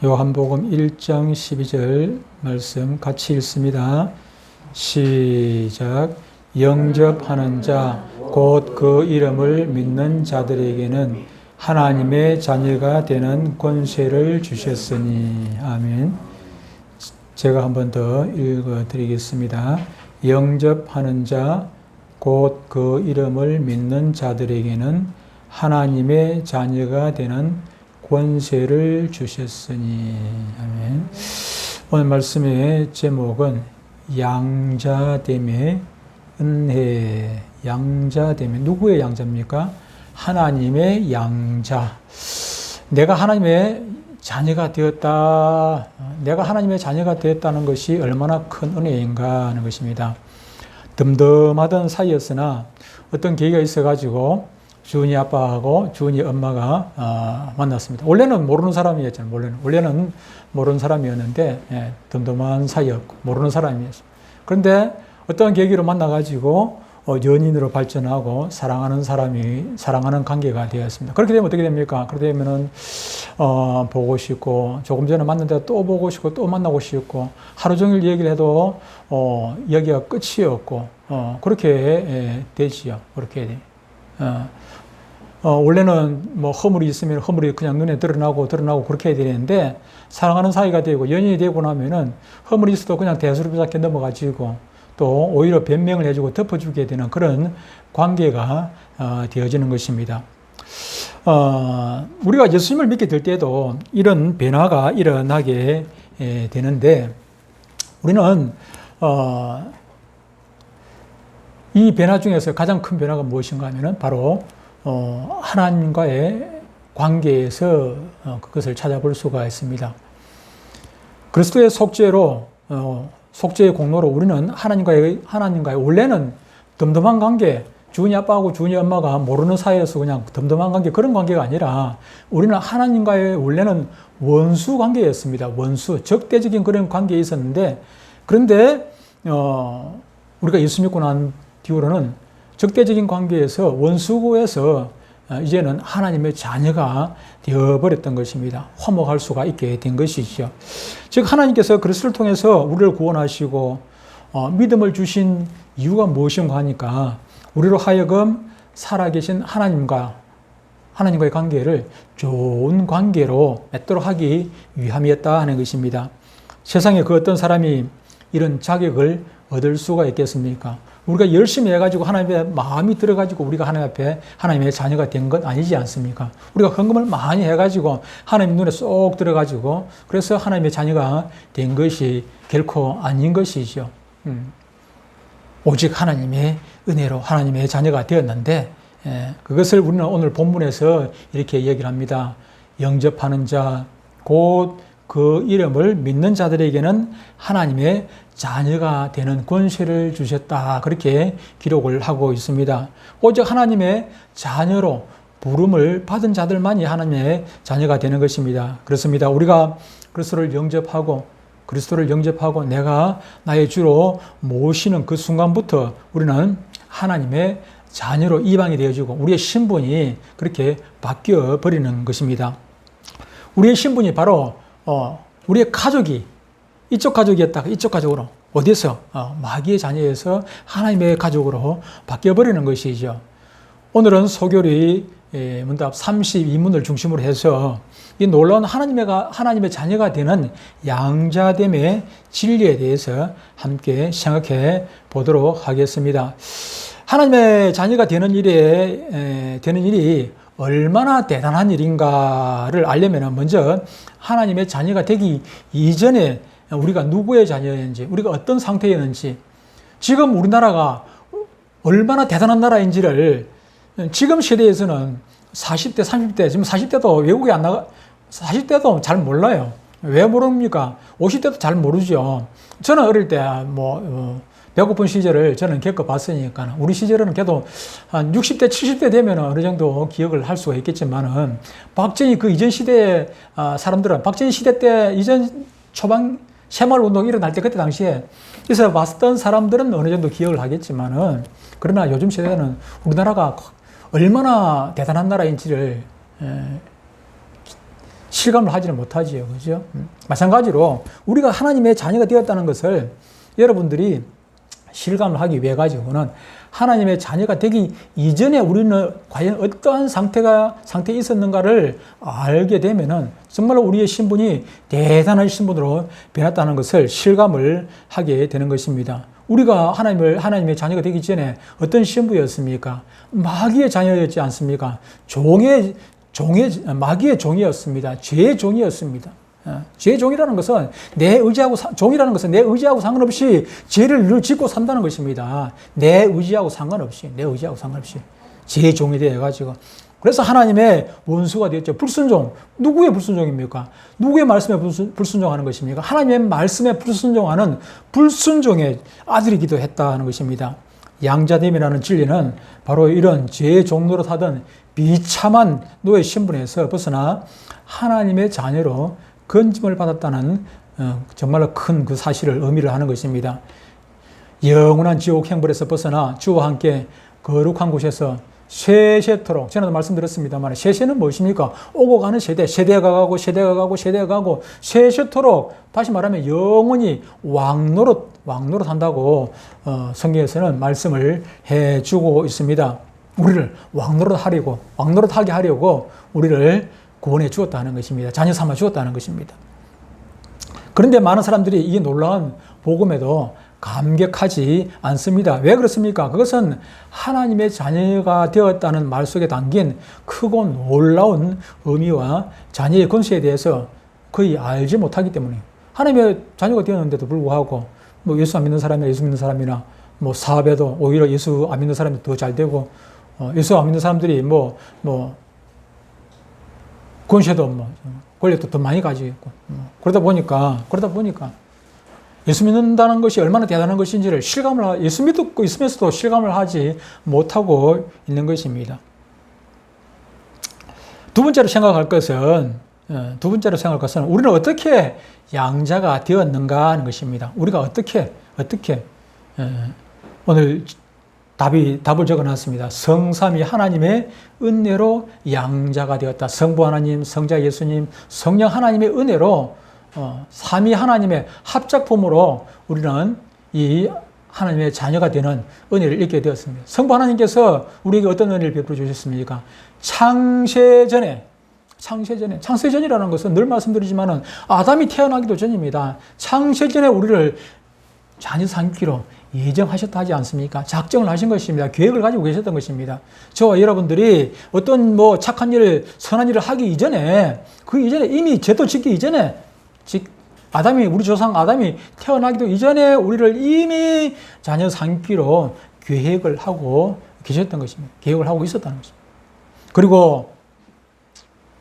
요한복음 1장 12절 말씀 같이 읽습니다. 시작. 영접하는 자, 곧 그 이름을 믿는 자들에게는 하나님의 자녀가 되는 권세를 주셨으니. 아멘. 제가 한 번 더 읽어드리겠습니다. 영접하는 자, 곧 그 이름을 믿는 자들에게는 하나님의 자녀가 되는 권세를 주셨으니. 아멘. 오늘 말씀의 제목은 양자됨의 은혜. 양자됨의, 누구의 양자입니까? 하나님의 양자. 내가 하나님의 자녀가 되었다. 내가 하나님의 자녀가 되었다는 것이 얼마나 큰 은혜인가 하는 것입니다. 덤덤하던 사이였으나 어떤 계기가 있어가지고 주은이 아빠하고 주은이 엄마가 만났습니다. 원래는 모르는 사람이었잖아요. 원래는 모르는 사람이었는데 덤덤한 사이였고 모르는 사람이었어요. 그런데 어떤 계기로 만나가지고 연인으로 발전하고 사랑하는 관계가 되었습니다. 그렇게 되면 어떻게 됩니까? 그렇게 되면은 보고 싶고, 조금 전에 만났는데 또 보고 싶고, 또 만나고 싶고, 하루 종일 얘기를 해도 여기가 끝이 없고, 그렇게 되지요. 그렇게 돼. 원래는 뭐 허물이 있으면 허물이 그냥 눈에 드러나고 그렇게 해야 되는데, 사랑하는 사이가 되고 연인이 되고 나면은 허물이 있어도 그냥 대수롭게 넘어가지고 또 오히려 변명을 해주고 덮어주게 되는 그런 관계가 되어지는 것입니다. 우리가 예수님을 믿게 될 때도 이런 변화가 일어나게 되는데, 우리는 이 변화 중에서 가장 큰 변화가 무엇인가 하면은 바로 하나님과의 관계에서 그것을 찾아볼 수가 있습니다. 그리스도의 속죄의 공로로 우리는 하나님과의 원래는 덤덤한 관계, 주은이 아빠하고 주은이 엄마가 모르는 사이에서 그냥 덤덤한 관계, 그런 관계가 아니라 우리는 하나님과의 원래는 원수 관계였습니다. 원수, 적대적인 그런 관계에 있었는데, 그런데 우리가 예수 믿고 난 뒤로는 적대적인 관계에서 원수에서 이제는 하나님의 자녀가 되어버렸던 것입니다. 화목할 수가 있게 된 것이죠. 즉 하나님께서 그리스도를 통해서 우리를 구원하시고 믿음을 주신 이유가 무엇인가 하니까 우리로 하여금 살아계신 하나님과의 관계를 좋은 관계로 맺도록 하기 위함이었다 하는 것입니다. 세상에 그 어떤 사람이 이런 자격을 얻을 수가 있겠습니까? 우리가 열심히 해가지고 하나님의 마음이 들어가지고 우리가 하나님 앞에 하나님의 자녀가 된 건 아니지 않습니까? 우리가 헌금을 많이 해가지고 하나님 눈에 쏙 들어가지고 그래서 하나님의 자녀가 된 것이 결코 아닌 것이죠. 오직 하나님의 은혜로 하나님의 자녀가 되었는데, 그것을 우리는 오늘 본문에서 이렇게 얘기를 합니다. 영접하는 자, 곧 그 이름을 믿는 자들에게는 하나님의 자녀가 되는 권세를 주셨다. 그렇게 기록을 하고 있습니다. 오직 하나님의 자녀로 부름을 받은 자들만이 하나님의 자녀가 되는 것입니다. 그렇습니다. 우리가 그리스도를 영접하고 내가 나의 주로 모시는 그 순간부터 우리는 하나님의 자녀로 이방이 되어지고 우리의 신분이 그렇게 바뀌어 버리는 것입니다. 우리의 신분이 바로 우리의 가족이 이쪽 가족이었다가 이쪽 가족으로 어디서 마귀의 자녀에서 하나님의 가족으로 바뀌어버리는 것이죠. 오늘은 소교리 문답 32문을 중심으로 해서 이 놀라운 하나님의 자녀가 되는 양자됨의 진리에 대해서 함께 생각해 보도록 하겠습니다. 하나님의 자녀가 되는 일이 얼마나 대단한 일인가를 알려면 먼저 하나님의 자녀가 되기 이전에 우리가 누구의 자녀였는지, 우리가 어떤 상태였는지, 지금 우리나라가 얼마나 대단한 나라인지를 지금 시대에서는 40대, 30대, 지금 40대도 외국에 안 나가, 40대도 잘 몰라요. 왜 모릅니까? 50대도 잘 모르죠. 저는 어릴 때 배고픈 시절을 저는 겪어봤으니까, 우리 시절은 그래도 한 60대, 70대 되면 어느 정도 기억을 할 수가 있겠지만은, 박정희 그 이전 시대의 사람들은, 박정희 시대 때 이전 초반 새마을운동 일어날 때 그때 당시에 있어 봤던 사람들은 어느 정도 기억을 하겠지만은, 그러나 요즘 시대는 우리나라가 얼마나 대단한 나라인지를 실감을 하지는 못하지요. 그죠? 마찬가지로 우리가 하나님의 자녀가 되었다는 것을 여러분들이 실감을 하기 위해 가지고는 하나님의 자녀가 되기 이전에 우리는 과연 어떠한 상태에 있었는가를 알게 되면은 정말로 우리의 신분이 대단한 신분으로 변했다는 것을 실감을 하게 되는 것입니다. 우리가 하나님의 자녀가 되기 전에 어떤 신분이었습니까? 마귀의 자녀였지 않습니까? 마귀의 종이었습니다. 죄의 종이었습니다. 죄의 종이라는 것은 종이라는 것은 내 의지하고 상관없이 죄를 늘 짓고 산다는 것입니다. 내 의지하고 상관없이 죄의 종이 되어가지고. 그래서 하나님의 원수가 되었죠. 불순종. 누구의 불순종입니까? 누구의 말씀에 불순종하는 것입니까? 하나님의 말씀에 불순종하는 불순종의 아들이기도 했다는 것입니다. 양자됨이라는 진리는 바로 이런 죄의 종로로 타던 비참한 노예 신분에서 벗어나 하나님의 자녀로 건짐을 받았다는 정말로 큰 그 사실을 의미를 하는 것입니다. 영원한 지옥 행벌에서 벗어나 주와 함께 거룩한 곳에서 세세토록, 전에도 말씀드렸습니다만 세세는 무엇입니까? 오고 가는 세대가 가고 세세토록, 다시 말하면 영원히 왕노릇 한다고 성경에서는 말씀을 해주고 있습니다. 우리를 왕노릇하게 하려고 우리를 구원해 주었다는 것입니다. 자녀 삼아 주었다는 것입니다. 그런데 많은 사람들이 이 놀라운 복음에도 감격하지 않습니다. 왜 그렇습니까? 그것은 하나님의 자녀가 되었다는 말 속에 담긴 크고 놀라운 의미와 자녀의 권세에 대해서 거의 알지 못하기 때문이에요. 하나님의 자녀가 되었는데도 불구하고 예수 안 믿는 사람이나 예수 믿는 사람이나 사업에도 오히려 예수 안 믿는 사람이 더 잘 되고 예수 안 믿는 사람들이 권세도 권력도 더 많이 가지고 있고 그러다 보니까 예수 믿는다는 것이 얼마나 대단한 것인지를 예수 믿고 있으면서도 실감을 하지 못하고 있는 것입니다. 두 번째로 생각할 것은 우리는 어떻게 양자가 되었는가 하는 것입니다. 우리가 어떻게 오늘 답을 적어놨습니다. 성삼위 하나님의 은혜로 양자가 되었다. 성부 하나님, 성자 예수님, 성령 하나님의 은혜로 삼위 하나님의 합작품으로 우리는 이 하나님의 자녀가 되는 은혜를 입게 되었습니다. 성부 하나님께서 우리에게 어떤 은혜를 베풀어 주셨습니까? 창세전이라는 것은 늘 말씀드리지만은 아담이 태어나기도 전입니다. 창세전에 우리를 자녀 삼기로 예정하셨다 하지 않습니까? 작정을 하신 것입니다. 계획을 가지고 계셨던 것입니다. 저와 여러분들이 어떤 착한 일을, 선한 일을 하기 이전에, 그 이전에 이미 죄도 짓기 이전에, 우리 조상 아담이 태어나기도 이전에 우리를 이미 자녀 삼기로 계획을 하고 계셨던 것입니다. 계획을 하고 있었다는 것입니다. 그리고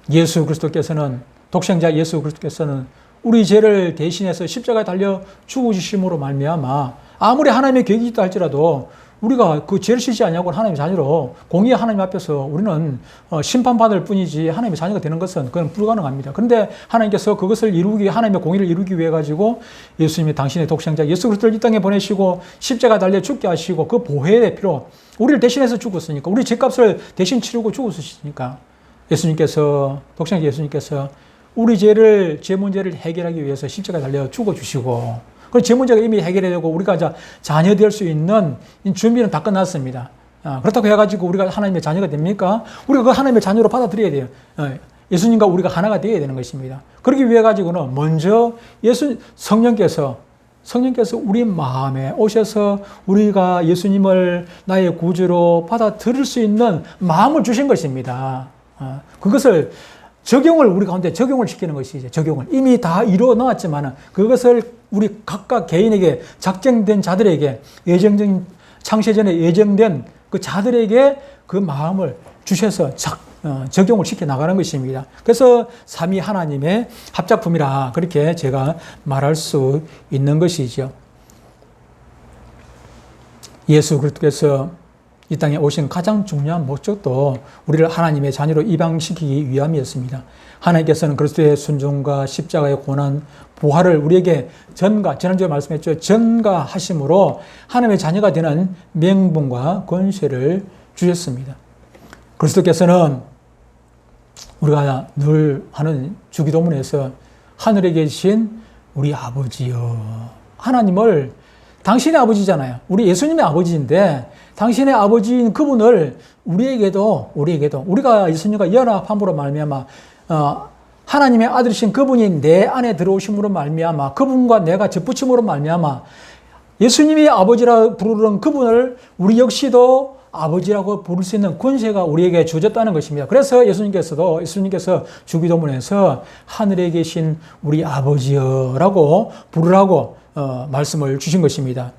예수 그리스도께서는, 독생자 예수 그리스도께서는 우리 죄를 대신해서 십자가에 달려 죽으심으로 말미암아 아무리 하나님의 계획이 있다 할지라도 우리가 그 죄를 씻지 않냐고 하나님의 자녀로 공의의 하나님 앞에서 우리는 심판받을 뿐이지 하나님의 자녀가 되는 것은 그건 불가능합니다. 그런데 하나님께서 그것을 하나님의 공의를 이루기 위해 가지고 예수님이 당신의 독생자 예수 그리스도를 이 땅에 보내시고 십자가에 달려 죽게 하시고 그 보혜의 피로 우리를 대신해서 죽었으니까, 우리 죄값을 대신 치르고 죽었으니까 독생자 예수님께서 우리 죄 문제를 해결하기 위해서 십자가에 달려 죽어주시고, 그 죄 문제가 이미 해결되고 우리가 자녀 될 수 있는 준비는 다 끝났습니다. 그렇다고 해가지고 우리가 하나님의 자녀가 됩니까? 우리가 그 하나님의 자녀로 받아들여야 돼요. 예수님과 우리가 하나가 되어야 되는 것입니다. 그러기 위해 가지고는 먼저 성령께서 우리 마음에 오셔서 우리가 예수님을 나의 구주로 받아들일 수 있는 마음을 주신 것입니다. 그것을 우리 가운데 적용을 시키는 것이죠. 이미 다 이루어 놓았지만 그것을 우리 각각 개인에게 작정된 자들에게 창세전에 예정된 그 자들에게 그 마음을 주셔서 적용을 시켜 나가는 것입니다. 그래서 삼위 하나님의 합작품이라 그렇게 제가 말할 수 있는 것이죠. 예수 그리스도께서 이 땅에 오신 가장 중요한 목적도 우리를 하나님의 자녀로 입양시키기 위함이었습니다. 하나님께서는 그리스도의 순종과 십자가의 고난, 부활을 우리에게 지난주에 말씀했죠. 전가하심으로 하나님의 자녀가 되는 명분과 권세를 주셨습니다. 그리스도께서는 우리가 늘 하는 주기도문에서 하늘에 계신 우리 아버지여, 하나님을 당신의 아버지잖아요. 우리 예수님의 아버지인데 당신의 아버지인 그분을 우리에게도 우리가 예수님과 연합함으로 말미암아 하나님의 아들이신 그분이 내 안에 들어오심으로 말미암아 그분과 내가 접붙임으로 말미암아 예수님이 아버지라 부르는 그분을 우리 역시도 아버지라고 부를 수 있는 권세가 우리에게 주어졌다는 것입니다. 그래서 예수님께서 주기도문에서 하늘에 계신 우리 아버지여라고 부르라고 말씀을 주신 것입니다.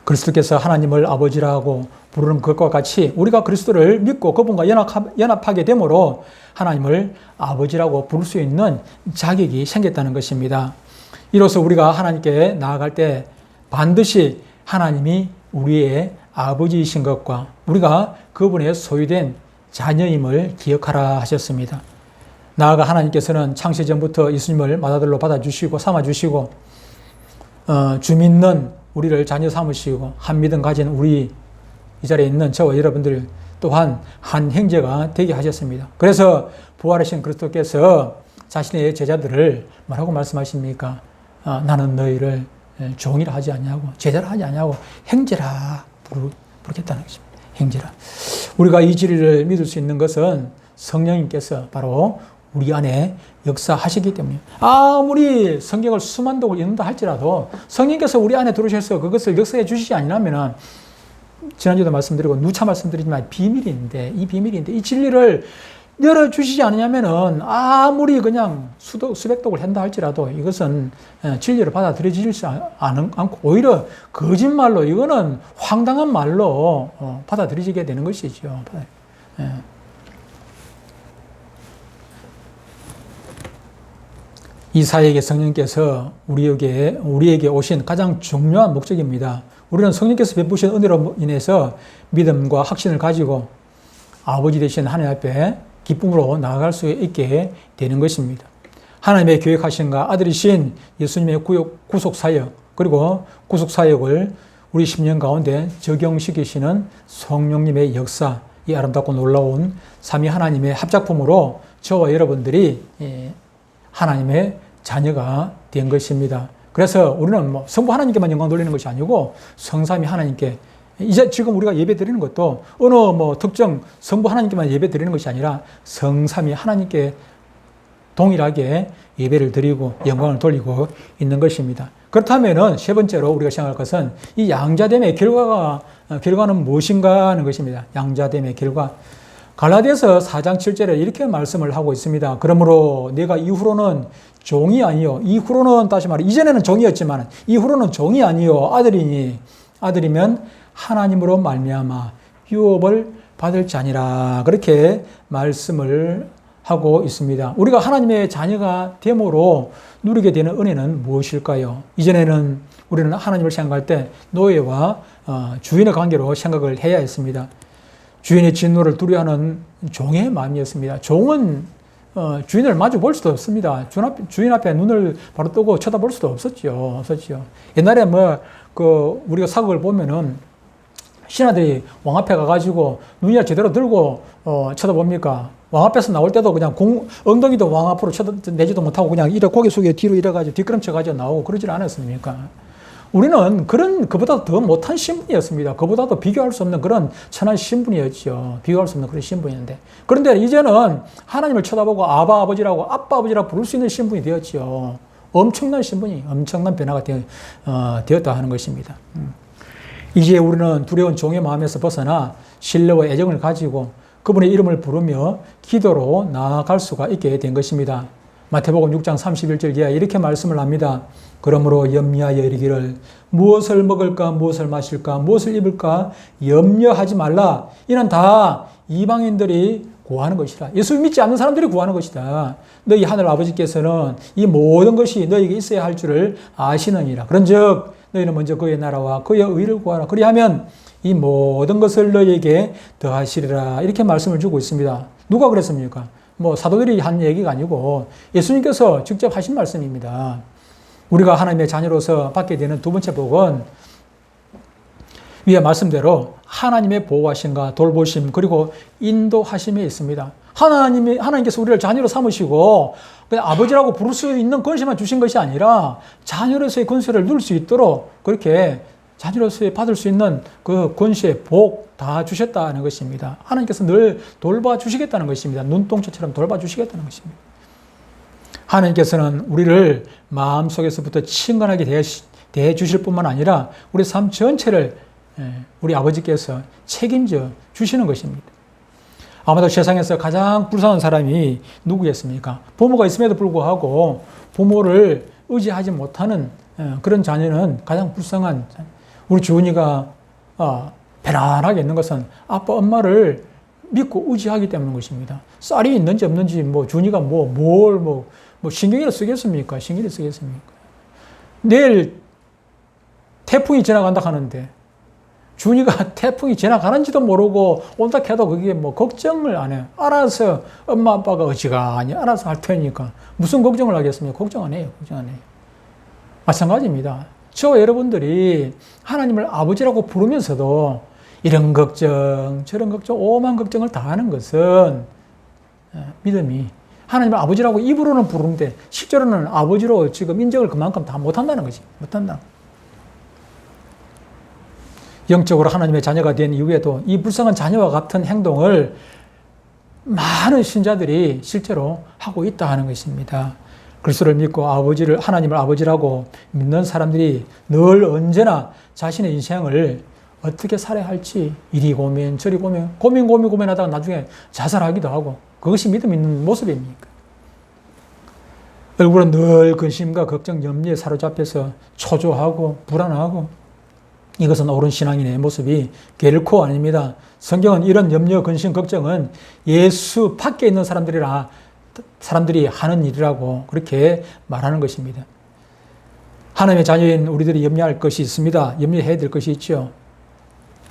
그리스도께서 하나님을 아버지라고 부르는 것과 같이 우리가 그리스도를 믿고 그분과 연합하게 되므로 하나님을 아버지라고 부를 수 있는 자격이 생겼다는 것입니다. 이로써 우리가 하나님께 나아갈 때 반드시 하나님이 우리의 아버지이신 것과 우리가 그분의 소유된 자녀임을 기억하라 하셨습니다. 나아가 하나님께서는 창세 전부터 예수님을 맏아들로 받아주시고 삼아주시고 주 믿는 우리를 자녀 삼으시고 한 믿음 가진 우리 이 자리에 있는 저와 여러분들 또한 한 형제가 되게 하셨습니다. 그래서 부활하신 그리스도께서 자신의 제자들을 뭐라고 말씀하십니까? 나는 너희를 종이라 하지 아니하고 제자라 하지 아니하고 형제라 부르겠다는 것입니다. 형제라. 우리가 이 진리를 믿을 수 있는 것은 성령님께서 바로 우리 안에 역사하시기 때문에 아무리 성경을 수만 독을 읽는다 할지라도 성령께서 우리 안에 들어오셔서 그것을 역사해 주시지 않으면 지난주에도 말씀드리고 누차 말씀드리지만 비밀인데 이 진리를 열어주시지 않으냐면은 아무리 그냥 수백 독을 한다 할지라도 이것은 진리를 받아들여지지 않고 오히려 거짓말로 이거는 황당한 말로 받아들여지게 되는 것이죠. 이 사역의 성령께서 우리에게 오신 가장 중요한 목적입니다. 우리는 성령께서 베푸신 은혜로 인해서 믿음과 확신을 가지고 아버지 되신 하나님 앞에 기쁨으로 나아갈 수 있게 되는 것입니다. 하나님의 계획하신가 아들이신 예수님의 구속사역 그리고 구속사역을 우리 심령 가운데 적용시키시는 성령님의 역사, 이 아름답고 놀라운 삼위 하나님의 합작품으로 저와 여러분들이 하나님의 자녀가 된 것입니다. 그래서 우리는 성부 하나님께만 영광 돌리는 것이 아니고 성삼위 하나님께 이제 지금 우리가 예배 드리는 것도 어느 특정 성부 하나님께만 예배 드리는 것이 아니라 성삼위 하나님께 동일하게 예배를 드리고 영광을 돌리고 있는 것입니다. 그렇다면은 세 번째로 우리가 생각할 것은 이 양자됨의 결과는 무엇인가 하는 것입니다. 양자됨의 결과. 갈라디아서 4장 7절에 이렇게 말씀을 하고 있습니다. 그러므로 내가 이후로는 종이 아니요. 이후로는 다시 말해 이전에는 종이었지만 이후로는 종이 아니요. 아들이면 하나님으로 말미암아 유업을 받을 자니라. 그렇게 말씀을 하고 있습니다. 우리가 하나님의 자녀가 됨으로 누리게 되는 은혜는 무엇일까요? 이전에는 우리는 하나님을 생각할 때 노예와 주인의 관계로 생각을 해야 했습니다. 주인의 진노를 두려워하는 종의 마음이었습니다. 종은 주인을 마주 볼 수도 없습니다. 주인 앞에 눈을 바로 뜨고 쳐다볼 수도 없었죠. 옛날에 우리가 사극을 보면은 신하들이 왕 앞에 가가지고 눈이나 제대로 들고 쳐다봅니까? 왕 앞에서 나올 때도 그냥 엉덩이도 왕 앞으로 내지도 못하고 그냥 고개 숙여 뒤로 이래가지고 뒷걸음쳐가지고 나오고 그러질 않았습니까? 우리는 그보다 더 못한 신분이었습니다. 그보다도 비교할 수 없는 그런 천한 신분이었죠. 비교할 수 없는 그런 신분이었는데. 그런데 이제는 하나님을 쳐다보고 아빠 아버지라고 부를 수 있는 신분이 되었죠. 엄청난 변화가 되었다 하는 것입니다. 이제 우리는 두려운 종의 마음에서 벗어나 신뢰와 애정을 가지고 그분의 이름을 부르며 기도로 나아갈 수가 있게 된 것입니다. 마태복음 6장 31절 이하에 이렇게 말씀을 합니다. 그러므로 염려하여 이르기를 무엇을 먹을까 무엇을 마실까 무엇을 입을까 염려하지 말라. 이는 다 이방인들이 구하는 것이라. 예수 믿지 않는 사람들이 구하는 것이다. 너희 하늘 아버지께서는 이 모든 것이 너희에게 있어야 할 줄을 아시느니라. 그런즉 너희는 먼저 그의 나라와 그의 의를 구하라. 그리하면 이 모든 것을 너희에게 더하시리라. 이렇게 말씀을 주고 있습니다. 누가 그랬습니까? 사도들이 한 얘기가 아니고 예수님께서 직접 하신 말씀입니다. 우리가 하나님의 자녀로서 받게 되는 두 번째 복은 위에 말씀대로 하나님의 보호하심과 돌보심 그리고 인도하심이 있습니다. 하나님께서 우리를 자녀로 삼으시고 그냥 아버지라고 부를 수 있는 권세만 주신 것이 아니라 자녀로서의 권세를 누릴 수 있도록 그렇게 자녀로서 받을 수 있는 그 권세, 복 다 주셨다는 것입니다. 하나님께서 늘 돌봐주시겠다는 것입니다. 눈동자처럼 돌봐주시겠다는 것입니다. 하나님께서는 우리를 마음속에서부터 친근하게 대해 주실 뿐만 아니라 우리 삶 전체를 우리 아버지께서 책임져 주시는 것입니다. 아마도 세상에서 가장 불쌍한 사람이 누구겠습니까? 부모가 있음에도 불구하고 부모를 의지하지 못하는 그런 자녀는 가장 불쌍한 자녀. 우리 주은이가 편안하게 있는 것은 아빠, 엄마를 믿고 의지하기 때문인 것입니다. 쌀이 있는지 없는지 주은이가 신경을 쓰겠습니까? 신경을 쓰겠습니까? 내일 태풍이 지나간다 하는데 준이가 태풍이 지나가는지도 모르고 온다 해도 그게 걱정을 안 해요. 알아서 엄마 아빠가 어지간히 알아서 할 테니까 무슨 걱정을 하겠습니까? 걱정 안 해요. 걱정 안 해요. 마찬가지입니다. 저와 여러분들이 하나님을 아버지라고 부르면서도 이런 걱정 저런 걱정 오만 걱정을 다 하는 것은 믿음이 하나님을 아버지라고 입으로는 부르는데 실제로는 아버지로 지금 인정을 그만큼 다 못한다는 거지. 못한다. 영적으로 하나님의 자녀가 된 이후에도 이 불쌍한 자녀와 같은 행동을 많은 신자들이 실제로 하고 있다 하는 것입니다. 그리스도를 믿고 하나님을 아버지라고 믿는 사람들이 늘 언제나 자신의 인생을 어떻게 살아야 할지 이리 고민 저리 고민하다가 나중에 자살하기도 하고 그것이 믿음 있는 모습입니까? 얼굴은 늘 근심과 걱정, 염려에 사로잡혀서 초조하고 불안하고 이것은 옳은 신앙인의 모습이 결코 아닙니다. 성경은 이런 염려, 근심, 걱정은 예수 밖에 있는 사람들이 하는 일이라고 그렇게 말하는 것입니다. 하나님의 자녀인 우리들이 염려할 것이 있습니다. 염려해야 될 것이 있죠.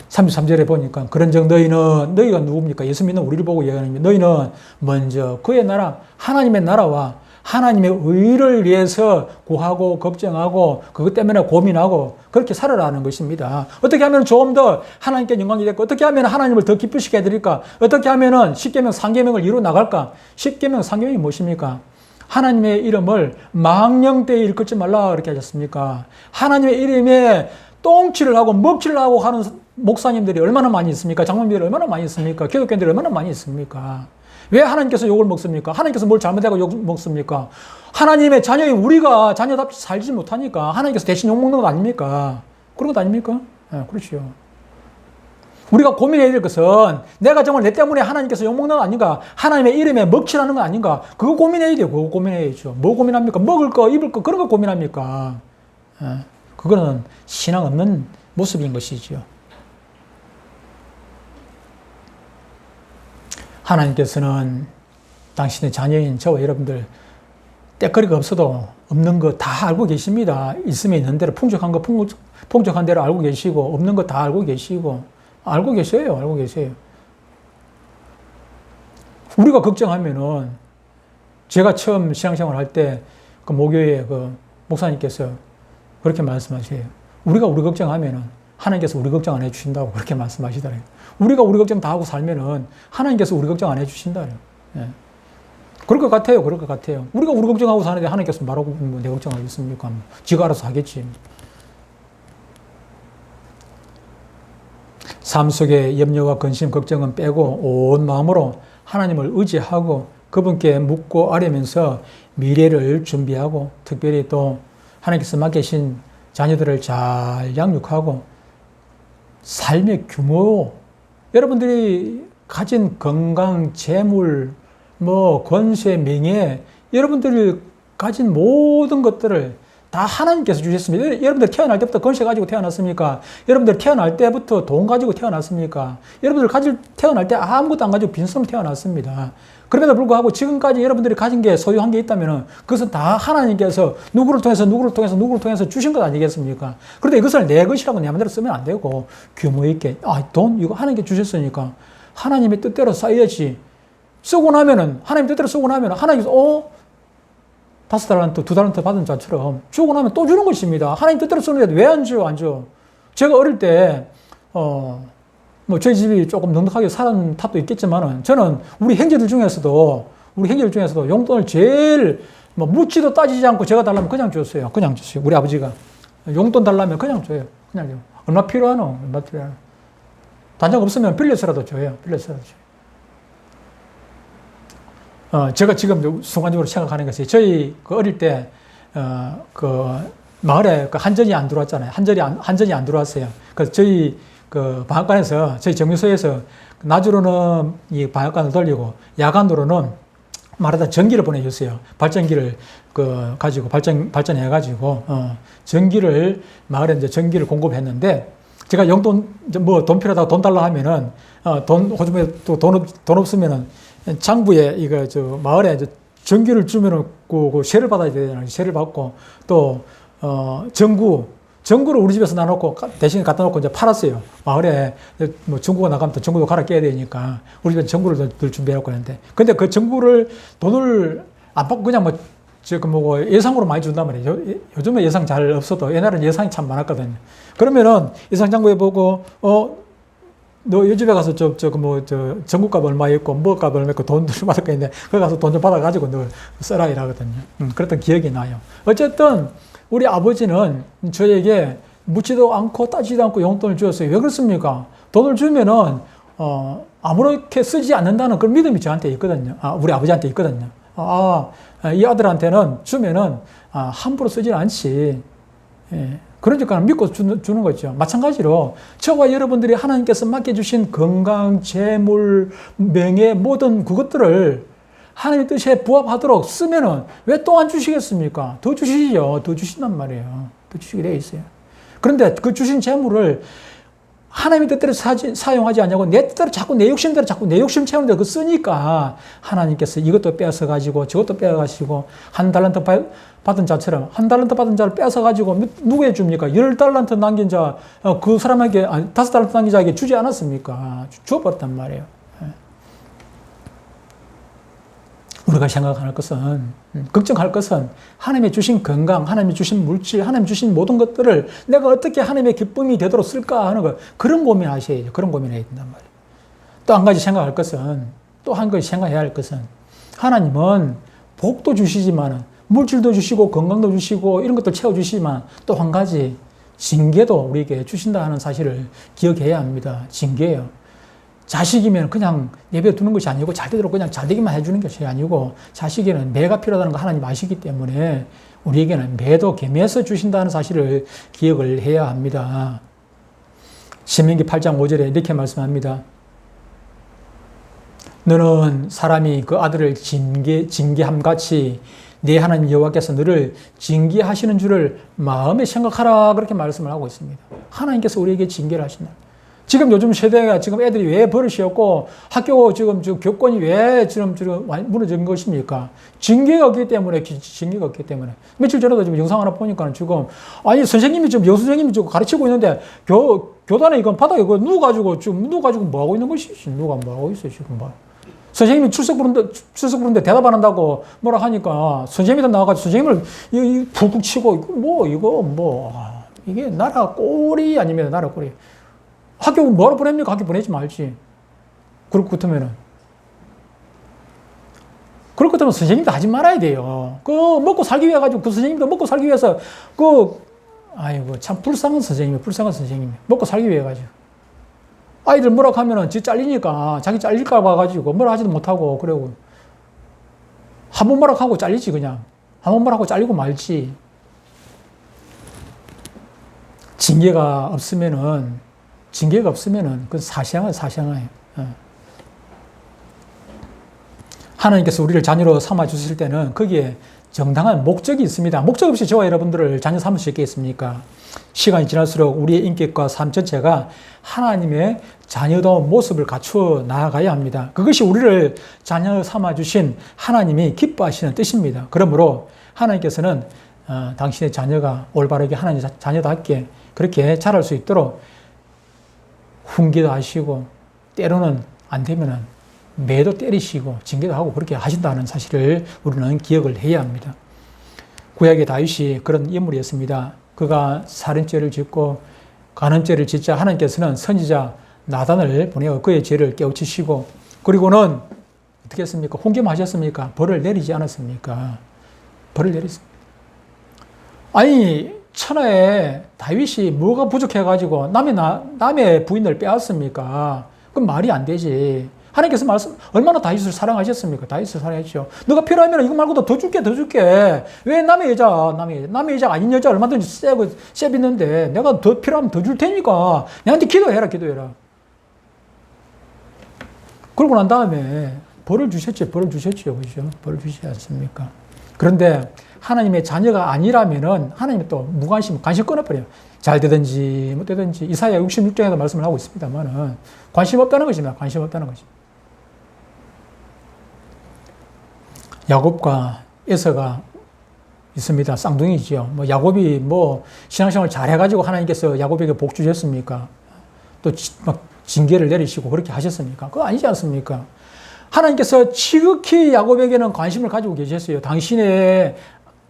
33절에 보니까 그런즉 너희가 누굽니까? 예수 믿는 우리를 보고 얘기하는 너희는 먼저 그의 나라, 하나님의 나라와 하나님의 의를 위해서 구하고 걱정하고 그것 때문에 고민하고 그렇게 살아라는 것입니다. 어떻게 하면 좀 더 하나님께 영광이 될까? 어떻게 하면 하나님을 더 기쁘시게 해드릴까? 어떻게 하면 십계명, 상계명을 이루어 나갈까? 십계명, 상계명이 무엇입니까? 하나님의 이름을 망령되이 일컫지 말라 그렇게 하셨습니까? 하나님의 이름에 똥칠을 하고 먹칠을 하고 하는 목사님들이 얼마나 많이 있습니까? 장로님들이 얼마나 많이 있습니까? 기독교인들이 얼마나 많이 있습니까? 왜 하나님께서 욕을 먹습니까? 하나님께서 뭘 잘못하고 욕 먹습니까? 하나님의 자녀인 우리가 자녀답지 살지 못하니까 하나님께서 대신 욕 먹는 것 아닙니까? 그런 것 아닙니까? 네, 그렇죠. 우리가 고민해야 될 것은 내가 정말 내 때문에 하나님께서 욕 먹는 거 아닌가? 하나님의 이름에 먹칠하는 거 아닌가? 그거 고민해야 돼요. 그거 고민해야죠. 뭐 고민합니까? 먹을 거, 입을 거 그런 거 고민합니까? 네, 그거는 신앙 없는 모습인 것이죠. 하나님께서는 당신의 자녀인 저와 여러분들 때거리가 없어도 없는 거 다 알고 계십니다. 있으면 있는 대로 풍족한 대로 알고 계시고 없는 거 다 알고 계시고 알고 계세요. 알고 계세요. 우리가 걱정하면은 제가 처음 신앙생활 할 때 그 모교회 그 목사님께서 그렇게 말씀하세요. 우리가 우리 걱정하면은 하나님께서 우리 걱정 안 해주신다고 그렇게 말씀하시더래요. 우리가 우리 걱정 다 하고 살면은 하나님께서 우리 걱정 안 해주신다요. 예. 그럴 것 같아요. 그럴 것 같아요. 우리가 우리 걱정하고 사는데 하나님께서 말하고 내 걱정하겠습니까? 지가 알아서 하겠지. 삶 속에 염려와 근심, 걱정은 빼고 온 마음으로 하나님을 의지하고 그분께 묻고 아뢰면서 미래를 준비하고 특별히 또 하나님께서 맡기신 자녀들을 잘 양육하고 삶의 규모, 여러분들이 가진 건강, 재물, 권세, 명예, 여러분들이 가진 모든 것들을 다 하나님께서 주셨습니다. 여러분들 태어날 때부터 건세 가지고 태어났습니까? 여러분들 태어날 때부터 돈 가지고 태어났습니까? 여러분들 태어날 때 아무것도 안 가지고 빈손으로 태어났습니다. 그럼에도 불구하고 지금까지 여러분들이 가진 게 소유한 게 있다면 그것은 다 하나님께서 누구를 통해서 주신 것 아니겠습니까? 그런데 이것을 내 것이라고 내 마음대로 쓰면 안 되고 규모 있게 돈 이거 하나님께 주셨으니까 하나님의 뜻대로 써야지. 쓰고 나면은 하나님 뜻대로 쓰고 나면 하나님께서 5달란트, 2달란트 받은 자처럼 주고 나면 또 주는 것입니다. 하나님 뜻대로 쓰는데 왜 안 줘? 제가 어릴 때 뭐 저희 집이 조금 넉넉하게 사는 탓도 있겠지만은 저는 우리 형제들 중에서도 용돈을 제일 뭐 묻지도 따지지 않고 제가 달라면 그냥 줬어요. 그냥 줬어요. 우리 아버지가 용돈 달라면 그냥 줘요. 그냥 줘요. 얼마 필요하노? 얼마 필요하노? 단장 없으면 빌려서라도 줘요. 빌려서라도 줘요. 제가 지금 순간적으로 생각하는 것이 저희 그 어릴 때 그 마을에 그 한전이 안 들어왔잖아요. 한전이 안 들어왔어요. 그래서 저희 그 방앗간에서 저희 정유소에서 낮으로는 이 방앗간을 돌리고 야간으로는 말하다 전기를 보내줬어요. 발전기를 가지고 발전해가지고 전기를 마을에 이제 전기를 공급했는데 제가 용돈 뭐 돈 필요하다고 돈 달라 하면은 호주머니에 또 돈 없으면은 장부에 이거 저 마을에 이제 전기를 주면은 그 세를 받아야 되잖아요. 세를 받고 또 전구를 우리 집에서 나눠놓고 대신에 갖다 놓고 이제 팔았어요. 마을에 뭐 전구가 나가면 또 전구도 갈아 껴야 되니까 우리 집에 전구를 늘 준비해놓고 했는데 근데 그 전구를 돈을 안 받고 그냥 뭐 예상으로 많이 준단 말이에요. 요즘에 예상 잘 없어도 옛날에는 예상이 참 많았거든요. 그러면은 예상장부에 보고 너 이 집에 가서 전구값 얼마 있고 뭐값 얼마 있고 돈을 받을 거 있는데 거기 가서 돈 좀 받아가지고 너 써라 이러거든요. 그랬던 기억이 나요. 어쨌든 우리 아버지는 저에게 묻지도 않고 따지도 않고 용돈을 주었어요. 왜 그렇습니까? 돈을 주면은 아무렇게 쓰지 않는다는 그런 믿음이 저한테 있거든요. 우리 아버지한테 있거든요. 이 아들한테는 주면은 함부로 쓰지 않지. 예. 그러니까 믿고 주는 거죠. 마찬가지로 저와 여러분들이 하나님께서 맡겨주신 건강, 재물, 명예 모든 그것들을 하나님의 뜻에 부합하도록 쓰면은 왜 또 안 주시겠습니까? 더 주시죠. 더 주신단 말이에요. 더 주시게 되어 있어요. 그런데 그 주신 재물을 하나님의 뜻대로 사용하지 않냐고 내 뜻대로 자꾸 내 욕심대로 자꾸 내 욕심 채우는데 그거 쓰니까 하나님께서 이것도 빼앗아가지고 저것도 빼앗아가시고 한 달란트 받은 자처럼 한 달란트 받은 자를 빼앗아가지고 누구에 줍니까? 10달란트 남긴 자, 그 사람에게, 5달란트 남긴 자에게 주지 않았습니까? 주어버렸단 말이에요. 우리가 생각할 것은, 걱정할 것은 하나님이 주신 건강, 하나님이 주신 물질, 하나님이 주신 모든 것들을 내가 어떻게 하나님의 기쁨이 되도록 쓸까 하는 거, 그런 고민하셔야죠. 그런 고민해야 된단 말이에요. 또 한 가지 생각할 것은, 또 한 가지 생각해야 할 것은, 하나님은 복도 주시지만, 물질도 주시고, 건강도 주시고, 이런 것들 채워주시지만, 또 한 가지, 징계도 우리에게 주신다 하는 사실을 기억해야 합니다. 징계예요. 자식이면 그냥 내버려 두는 것이 아니고 자기대로 그냥 잘 되기만 해주는 것이 아니고 자식에는 매가 필요하다는 거 하나님 아시기 때문에 우리에게는 매도 겸해서 주신다는 사실을 기억을 해야 합니다. 신명기 8장 5절에 이렇게 말씀합니다. 너는 사람이 그 아들을 징계함같이 내 하나님 여호와께서 너를 징계하시는 줄을 마음에 생각하라 그렇게 말씀을 하고 있습니다. 하나님께서 우리에게 징계를 하신다. 지금 요즘 세대가 지금 애들이 왜 버릇이 없고 학교 지금 교권이 왜 지금 무너진 것입니까? 징계가 없기 때문에, 징계가 없기 때문에. 며칠 전에도 지금 영상 하나 보니까 지금, 선생님이 지금, 여선생님이 지금 가르치고 있는데, 교단에 이건 바닥에 이거 누워가지고 뭐 하고 있는 것이지? 누가 뭐 하고 있어요, 지금 뭐. 선생님이 출석 부르는데 대답 안 한다고 뭐라 하니까 선생님이 나와가지고 선생님을 푹푹 치고, 이게 나라 꼴이 아닙니다, 나라 꼴이. 학교 뭐하러 보냅니까? 학교 보내지 말지. 그럴 것 같으면은. 그럴 것 같으면 선생님도 하지 말아야 돼요. 먹고 살기 위해 가지고 선생님도 먹고 살기 위해서 참 불쌍한 선생님이. 먹고 살기 위해 가지고. 아이들 뭐라고 하면은 지 잘리니까 자기 잘릴까 봐 가지고 뭐라 하지도 못하고 그러고. 한 번 뭐라고 하고 잘리지 그냥. 한 번 뭐라고 하고 잘리고 말지. 징계가 없으면은 그건 사생아예요. 하나님께서 우리를 자녀로 삼아 주실 때는 거기에 정당한 목적이 있습니다. 목적 없이 저와 여러분들을 자녀 삼을 수 있겠습니까? 시간이 지날수록 우리의 인격과 삶 전체가 하나님의 자녀다운 모습을 갖추어 나아가야 합니다. 그것이 우리를 자녀 삼아 주신 하나님이 기뻐하시는 뜻입니다. 그러므로 하나님께서는 당신의 자녀가 올바르게 하나님 자녀답게 그렇게 자랄 수 있도록 훈계도 하시고 때로는 안 되면은 매도 때리시고 징계도 하고 그렇게 하신다는 사실을 우리는 기억을 해야 합니다. 구약의 다윗이 그런 인물이었습니다. 그가 살인죄를 짓고 간음죄를 짓자 하나님께서는 선지자 나단을 보내어 그의 죄를 깨우치시고 그리고는 어떻게 했습니까? 홍금하셨습니까? 벌을 내리지 않았습니까? 벌을 내렸습니다. 아니 천하에 다윗이 뭐가 부족해가지고 남의 부인을 빼앗습니까? 그건 말이 안 되지. 하나님께서 얼마나 다윗을 사랑하셨습니까? 다윗을 사랑했죠. 너가 필요하면 이거 말고도 더 줄게. 왜 남의 여자가 아닌 여자 얼마든지 셉 있는데 내가 더 필요하면 더 줄 테니까 내한테 기도해라. 그러고 난 다음에 벌을 주셨죠. 그죠? 벌을 주시지 않습니까? 그런데 하나님의 자녀가 아니라면은 하나님이 또 무관심, 관심 끊어버려요. 잘 되든지 못 되든지 이사야 66장에도 말씀을 하고 있습니다만은 관심 없다는 것입니다. 관심 없다는 것입니다. 야곱과 에서가 있습니다. 쌍둥이지요. 야곱이 신앙생활 잘 해가지고 하나님께서 야곱에게 복 주셨습니까? 또 막 징계를 내리시고 그렇게 하셨습니까? 그거 아니지 않습니까? 하나님께서 지극히 야곱에게는 관심을 가지고 계셨어요. 당신의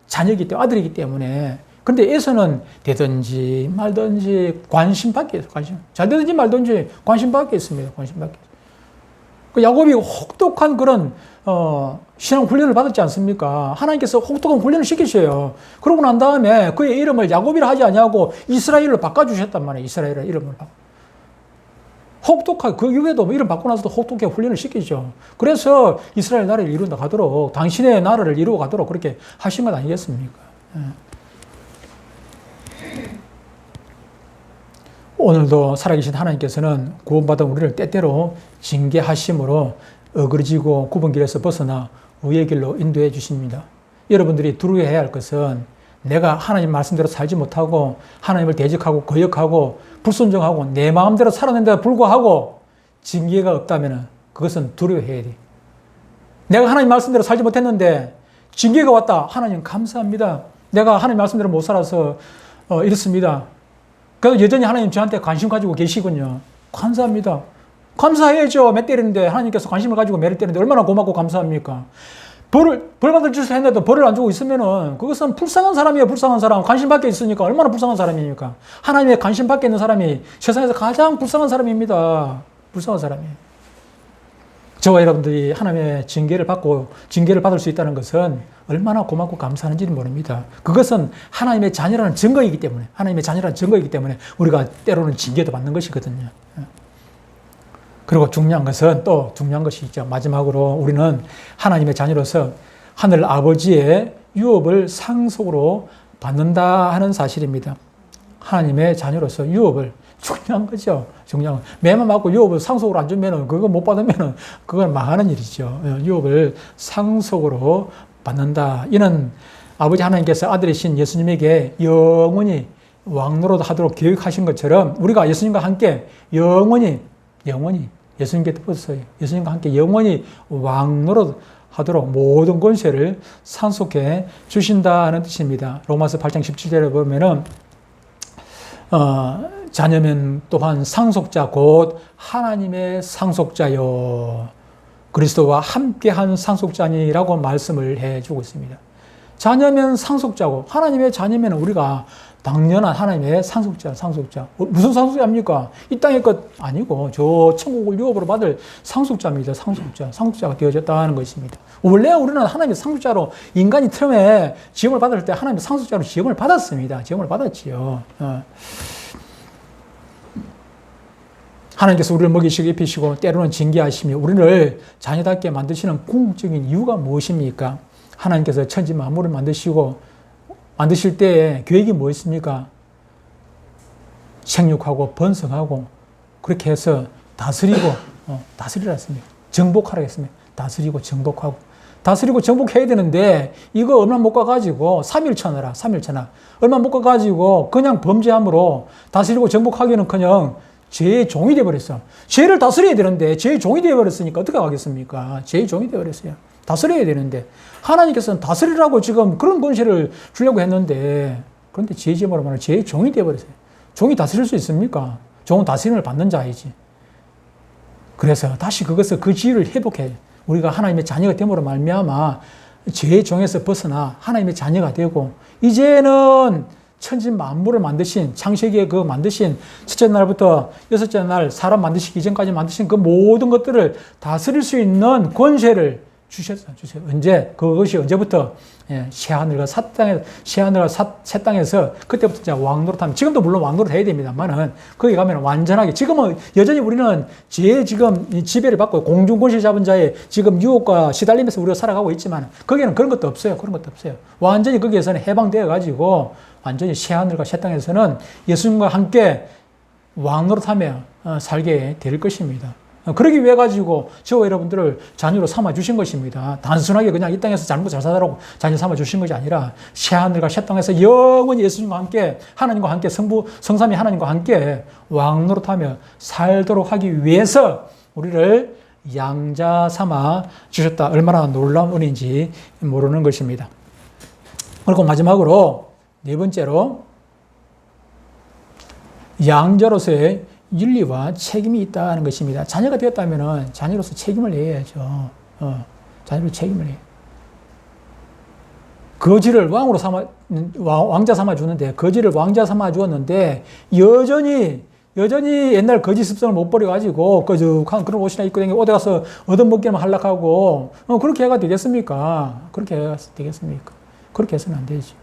자녀이기 때문에, 아들이기 때문에. 근데 에서는 되든지 말든지 관심 밖에 있어요. 잘 되든지 말든지 관심 밖에 있습니다. 관심 밖에. 야곱이 혹독한 그런 신앙 훈련을 받았지 않습니까? 하나님께서 혹독한 훈련을 시키셔요. 그러고 난 다음에 그의 이름을 야곱이라 하지 아니하고 이스라엘로 바꿔주셨단 말이에요. 이스라엘의 이름을 혹독하게, 그 이후에도 이름 바꾸고 나서도 혹독하게 훈련을 시키죠. 그래서 이스라엘 나라를 이룬다 가도록, 당신의 나라를 이루어 가도록 그렇게 하신 것 아니겠습니까? 오늘도 살아계신 하나님께서는 구원받은 우리를 때때로 징계하심으로 어그러지고 굽은 길에서 벗어나 의의 길로 인도해 주십니다. 여러분들이 두려워해야 할 것은 내가 하나님 말씀대로 살지 못하고 하나님을 대적하고 거역하고 불순종하고 내 마음대로 살아낸데도 불구하고 징계가 없다면 그것은 두려워해야 돼. 내가 하나님 말씀대로 살지 못했는데 징계가 왔다. 하나님 감사합니다. 내가 하나님 말씀대로 못 살아서 이렇습니다. 그래도 여전히 하나님 저한테 관심 가지고 계시군요. 감사합니다. 감사해야죠. 매 때리는데 하나님께서 관심을 가지고 매를 때리는데 얼마나 고맙고 감사합니까? 벌 받을 짓을 했는데도 벌을 안 주고 있으면은 그것은 불쌍한 사람이에요. 불쌍한 사람. 관심 밖에 있으니까 얼마나 불쌍한 사람입니까? 하나님의 관심 밖에 있는 사람이 세상에서 가장 불쌍한 사람입니다. 불쌍한 사람이에요. 저와 여러분들이 하나님의 징계를 받을 수 있다는 것은 얼마나 고맙고 감사하는지는 모릅니다. 그것은 하나님의 자녀라는 증거이기 때문에 우리가 때로는 징계도 받는 것이거든요. 그리고 중요한 것이 있죠. 마지막으로 우리는 하나님의 자녀로서 하늘 아버지의 유업을 상속으로 받는다 하는 사실입니다. 하나님의 자녀로서 유업을, 중요한 거죠. 중요한 거. 매만 맞고 유업을 상속으로 안 주면은, 그거 못 받으면은 그건 망하는 일이죠. 유업을 상속으로 받는다. 이는 아버지 하나님께서 아들이신 예수님에게 영원히 왕노릇 하도록 계획하신 것처럼 우리가 예수님과 함께 영원히 예수님께 붙어서 예수님과 함께 영원히 왕노릇 하도록 모든 권세를 상속해 주신다는 뜻입니다. 로마서 8장 17절에 보면은 자녀면 또한 상속자 곧 하나님의 상속자요 그리스도와 함께한 상속자니라고 말씀을 해주고 있습니다. 자녀면 상속자고 하나님의 자녀면 우리가 당연한 하나님의 상속자. 무슨 상속자입니까? 이 땅의 것 아니고 저 천국을 유업으로 받을 상속자입니다. 상속자가 되어졌다는 것입니다. 원래 우리는 하나님의 상속자로 인간이 처음에 지음을 받을 때 하나님의 상속자로 지음을 받았습니다. 지음을 받았지요. 하나님께서 우리를 먹이시고 입히시고 때로는 징계하시며 우리를 자녀답게 만드시는 궁극적인 이유가 무엇입니까? 하나님께서 천지 만물을 만드실 때 계획이 뭐였습니까? 생육하고 번성하고 그렇게 해서 다스리라 했습니다. 정복하라 했습니다. 다스리고 정복해야 되는데 이거 얼마 못 가가지고 3일 천하라. 얼마 못 가가지고 그냥 범죄함으로 다스리고 정복하기는커녕 죄의 종이 되어버렸어. 죄를 다스려야 되는데 죄의 종이 되어버렸으니까 어떻게 하겠습니까? 죄의 종이 되어버렸어요. 다스려야 되는데 하나님께서는 다스리라고 지금 그런 권세를 주려고 했는데 그런데 죄지음으로 말하면 죄의 종이 되어버렸어요. 종이 다스릴 수 있습니까? 종은 다스림을 받는 자이지. 그래서 다시 그 지위를 회복해 우리가 하나님의 자녀가 됨으로 말미암아 죄의 종에서 벗어나 하나님의 자녀가 되고 이제는 천지 만물을 만드신, 창세기에 그 만드신 첫째 날부터 여섯째 날 사람 만드시기 이전까지 만드신 그 모든 것들을 다스릴 수 있는 권세를 주셨어요. 언제? 그것이 언제부터? 예, 새하늘과 새 땅에서 그때부터 이제 왕노릇하면, 지금도 물론 왕노릇 해야 됩니다만은, 거기 가면 완전하게, 지금은 여전히 우리는 지금 지배를 받고 공중권세 잡은 자의 지금 유혹과 시달리면서 우리가 살아가고 있지만, 거기는 그런 것도 없어요. 그런 것도 없어요. 완전히 거기에서는 해방되어 가지고, 완전히 새하늘과 새 땅에서는 예수님과 함께 왕노릇하며 살게 될 것입니다. 그러기 위해 가지고 저와 여러분들을 자녀로 삼아 주신 것입니다. 단순하게 그냥 이 땅에서 잘 먹고 잘 살아라고 자녀 삼아 주신 것이 아니라 새하늘과 새 땅에서 영원히 예수님과 함께, 하나님과 함께, 성삼위 하나님과 함께 왕노릇하며 살도록 하기 위해서 우리를 양자 삼아 주셨다. 얼마나 놀라운 은혜인지 모르는 것입니다. 그리고 마지막으로 네 번째로 양자로서의 윤리와 책임이 있다는 것입니다. 자녀가 되었다면 자녀로서 책임을 내야죠. 자녀로 책임을 내요. 거지를 왕자 삼아 주는데, 거지를 왕자 삼아 주었는데, 여전히 옛날 거지 습성을 못 버려가지고, 거죽한 그런 옷이나 입고 다니고, 어디 가서 얻어먹기만 하려고, 그렇게 해가 되겠습니까? 그렇게 해가 되겠습니까? 그렇게 해서는 안 되지.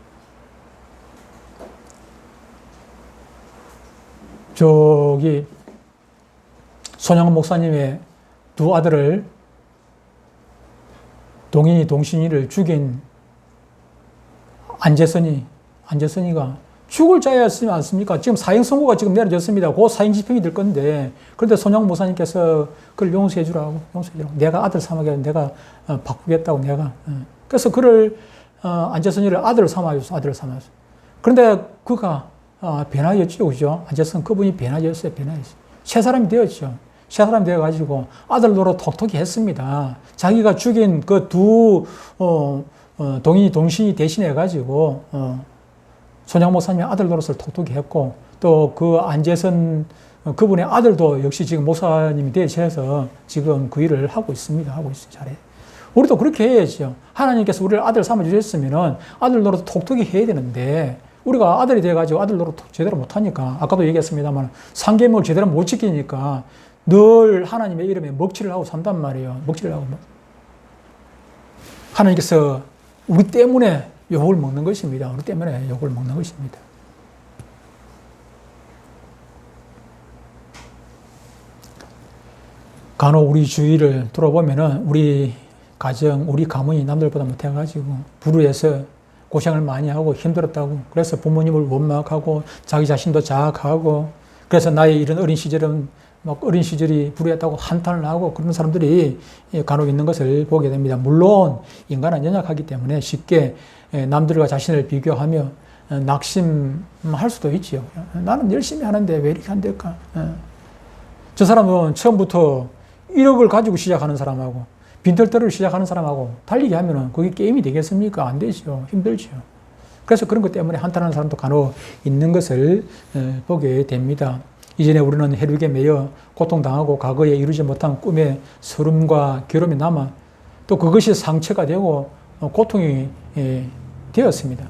저기 손양원 목사님의 두 아들을 동인이 동신이를 죽인 안재선이가 죽을 자였지 않습니까? 지금 사형 선고가 지금 내려졌습니다. 곧 사형 집행이 될 건데, 그런데 손양원 목사님께서 그걸 용서해 주라고. 내가 아들 삼아게 내가 바꾸겠다고 내가. 그래서 그를 안재선이를 아들을 삼아줬어. 그런데 그가 변화였죠, 그죠? 안재선 그분이 변화였어요. 새 사람이 되었죠. 새 사람이 되어가지고 아들 노릇 톡톡히 했습니다. 자기가 죽인 그 두 동인이 동신이 대신해가지고 손양 목사님의 아들 노릇을 톡톡히 했고, 또 그 안재선 그분의 아들도 역시 지금 목사님이 되셔서 지금 그 일을 하고 있습니다. 잘해. 우리도 그렇게 해야죠. 하나님께서 우리를 아들 삼아 주셨으면 아들 노릇 톡톡히 해야 되는데, 우리가 아들이 돼가지고 아들 노릇 제대로 못하니까, 아까도 얘기했습니다만, 상계명을 제대로 못 지키니까 늘 하나님의 이름에 먹칠을 하고 산단 말이에요. 하나님께서 우리 때문에 욕을 먹는 것입니다. 간혹 우리 주위를 돌아보면은 우리 가정, 우리 가문이 남들보다 못해가지고 불우해서 고생을 많이 하고 힘들었다고, 그래서 부모님을 원망하고 자기 자신도 자학하고, 그래서 나의 이런 어린 시절이 불우했다고 한탄을 하고 그런 사람들이 간혹 있는 것을 보게 됩니다. 물론 인간은 연약하기 때문에 쉽게 남들과 자신을 비교하며 낙심할 수도 있지요. 나는 열심히 하는데 왜 이렇게 안 될까? 저 사람은 처음부터 1억을 가지고 시작하는 사람하고 빈털터를 시작하는 사람하고 달리기 하면은 그게 게임이 되겠습니까? 안 되죠. 힘들죠. 그래서 그런 것 때문에 한탄하는 사람도 간혹 있는 것을 보게 됩니다. 이전에 우리는 혈육에 매여 고통당하고 과거에 이루지 못한 꿈의 서름과 괴로움이 남아 또 그것이 상처가 되고 고통이 되었습니다.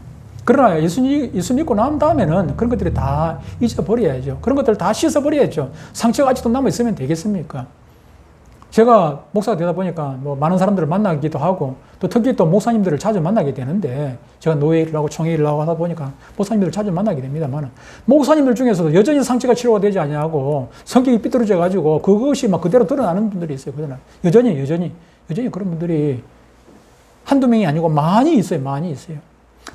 그러나 예수 믿고 난 다음에는 그런 것들이 다 잊어버려야죠. 그런 것들을 다 씻어버려야죠. 상처가 아직도 남아있으면 되겠습니까? 제가 목사가 되다 보니까 많은 사람들을 만나기도 하고 또 특히 또 목사님들을 자주 만나게 되는데, 제가 노예 일을 하고 총회 일을 하고 하다 보니까 목사님들을 자주 만나게 됩니다만, 목사님들 중에서도 여전히 상처가 치료가 되지 않냐고 성격이 삐뚤어져 가지고 그것이 막 그대로 드러나는 분들이 있어요. 여전히 그런 분들이 한두 명이 아니고 많이 있어요.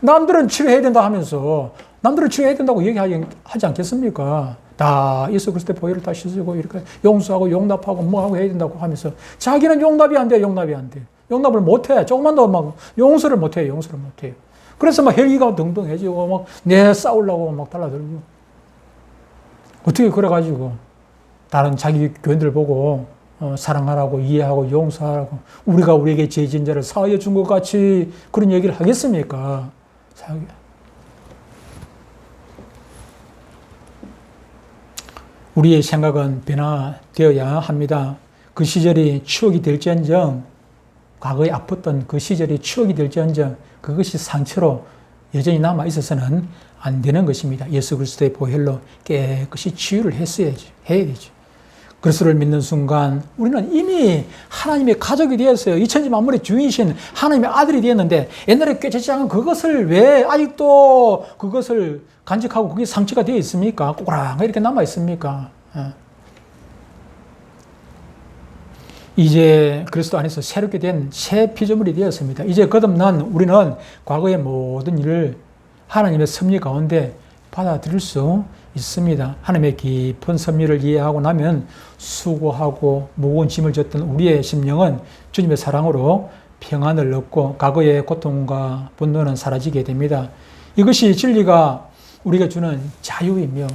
남들은 치료해야 된다 하면서 남들은 치료해야 된다고 얘기하지 않겠습니까? 다 예수 그리스도의 보혈을 다 씻고 이렇게 용서하고 용납하고 뭐하고 해야 된다고 하면서 자기는 용납이 안 돼. 용납을 못해. 조금만 더 막 용서를 못해요. 그래서 막 혈기가 등등해지고 막 내 싸우려고 막 달라들고. 어떻게 그래가지고 다른 자기 교인들 보고 사랑하라고 이해하고 용서하라고 우리가 우리에게 죄 지은 자를 사하여 준 것 같이 그런 얘기를 하겠습니까? 우리의 생각은 변화되어야 합니다. 그 시절이 추억이 될지언정, 과거에 아팠던 그 시절이 추억이 될지언정 그것이 상처로 여전히 남아 있어서는 안 되는 것입니다. 예수 그리스도의 보혈로 깨끗이 치유를 해야 되죠. 그리스도를 믿는 순간 우리는 이미 하나님의 가족이 되었어요. 이 천지 만물의 주인이신 하나님의 아들이 되었는데 옛날에 꿰차지 않은 그것을 왜 아직도 그것을 간직하고 그게 상처가 되어 있습니까? 꼬랑 이렇게 남아 있습니까? 이제 그리스도 안에서 새롭게 된 새 피조물이 되었습니다. 이제 거듭난 우리는 과거의 모든 일을 하나님의 섭리 가운데 받아들일 수 있습니다. 하나님의 깊은 섭리를 이해하고 나면 수고하고 무거운 짐을 졌던 우리의 심령은 주님의 사랑으로 평안을 얻고 과거의 고통과 분노는 사라지게 됩니다. 이것이 진리가 우리가 주는 자유이며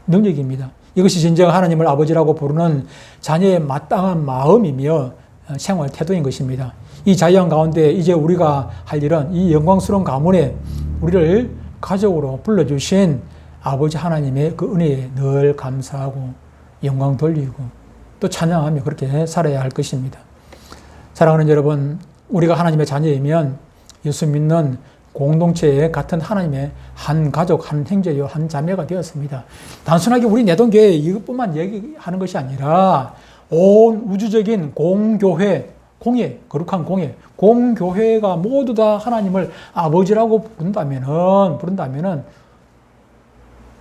능력입니다. 이것이 진정 하나님을 아버지라고 부르는 자녀의 마땅한 마음이며 생활 태도인 것입니다. 이 자유한 가운데 이제 우리가 할 일은 이 영광스러운 가문에 우리를 가족으로 불러주신 아버지 하나님의 그 은혜에 늘 감사하고 영광 돌리고 또 찬양하며 그렇게 살아야 할 것입니다. 사랑하는 여러분, 우리가 하나님의 자녀이면 예수 믿는 공동체에 같은 하나님의 한 가족, 한 형제요, 한 자매가 되었습니다. 단순하게 우리 내동교회 이것뿐만 얘기하는 것이 아니라 온 우주적인 공교회, 거룩한 공교회가 모두 다 하나님을 아버지라고 부른다면은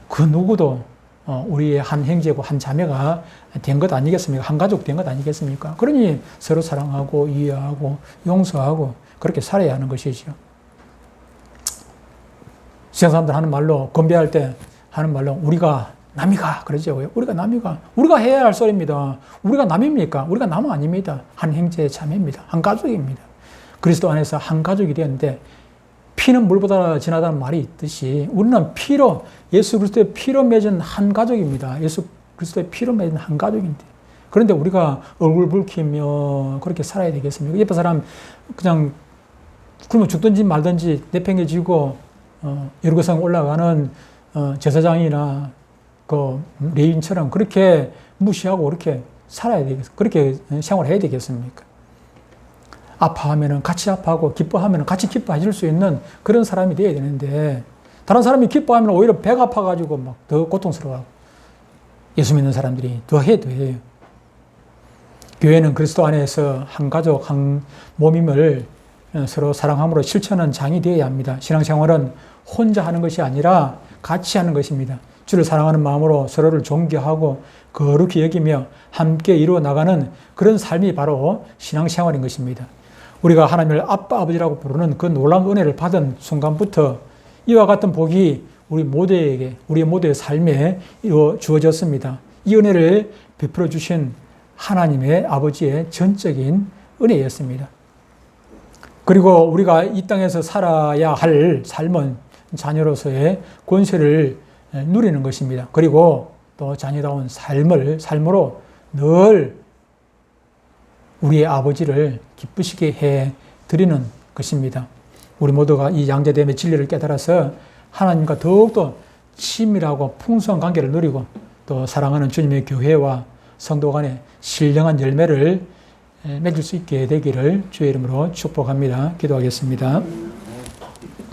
그 누구도 우리의 한 형제고 한 자매가 된 것 아니겠습니까? 한 가족 된 것 아니겠습니까? 그러니 서로 사랑하고 이해하고 용서하고 그렇게 살아야 하는 것이죠. 세상 사람들 하는 말로, 건배할 때 하는 말로 우리가 남이가 그러죠. 우리가 남이가. 우리가 해야 할 소리입니다. 우리가 남입니까? 우리가 남 아닙니다. 한 형제 자매입니다. 한 가족입니다. 그리스도 안에서 한 가족이 되었는데 피는 물보다 진하다는 말이 있듯이 우리는 피로, 예수 그리스도의 피로 맺은 한 가족입니다. 예수 그리스도의 피로 맺은 한 가족인데. 그런데 우리가 얼굴 붉히며 그렇게 살아야 되겠습니까? 옆에 사람 그냥 굶어 죽든지 말든지 내팽개지고 예루살렘 올라가는 제사장이나 그 레인처럼 그렇게 무시하고 그렇게 살아야 되겠습니까? 그렇게 생활해야 되겠습니까? 아파하면 같이 아파하고 기뻐하면 같이 기뻐해 줄 수 있는 그런 사람이 되어야 되는데 다른 사람이 기뻐하면 오히려 배가 아파가지고 막 더 고통스러워하고 예수 믿는 사람들이 더 해요. 교회는 그리스도 안에서 한 가족, 한 몸임을 서로 사랑함으로 실천하는 장이 되어야 합니다. 신앙생활은 혼자 하는 것이 아니라 같이 하는 것입니다. 주를 사랑하는 마음으로 서로를 존경하고 거룩히 여기며 함께 이루어 나가는 그런 삶이 바로 신앙생활인 것입니다. 우리가 하나님을 아빠, 아버지라고 부르는 그 놀라운 은혜를 받은 순간부터 이와 같은 복이 우리 모두에게, 우리 모두의 삶에 주어졌습니다. 이 은혜를 베풀어 주신 하나님의 아버지의 전적인 은혜였습니다. 그리고 우리가 이 땅에서 살아야 할 삶은 자녀로서의 권세를 누리는 것입니다. 그리고 또 자녀다운 삶으로 늘 우리의 아버지를 기쁘시게 해 드리는 것입니다. 우리 모두가 이 양자됨의 진리를 깨달아서 하나님과 더욱더 친밀하고 풍성한 관계를 누리고 또 사랑하는 주님의 교회와 성도 간의 신령한 열매를 맺을 수 있게 되기를 주의 이름으로 축복합니다. 기도하겠습니다.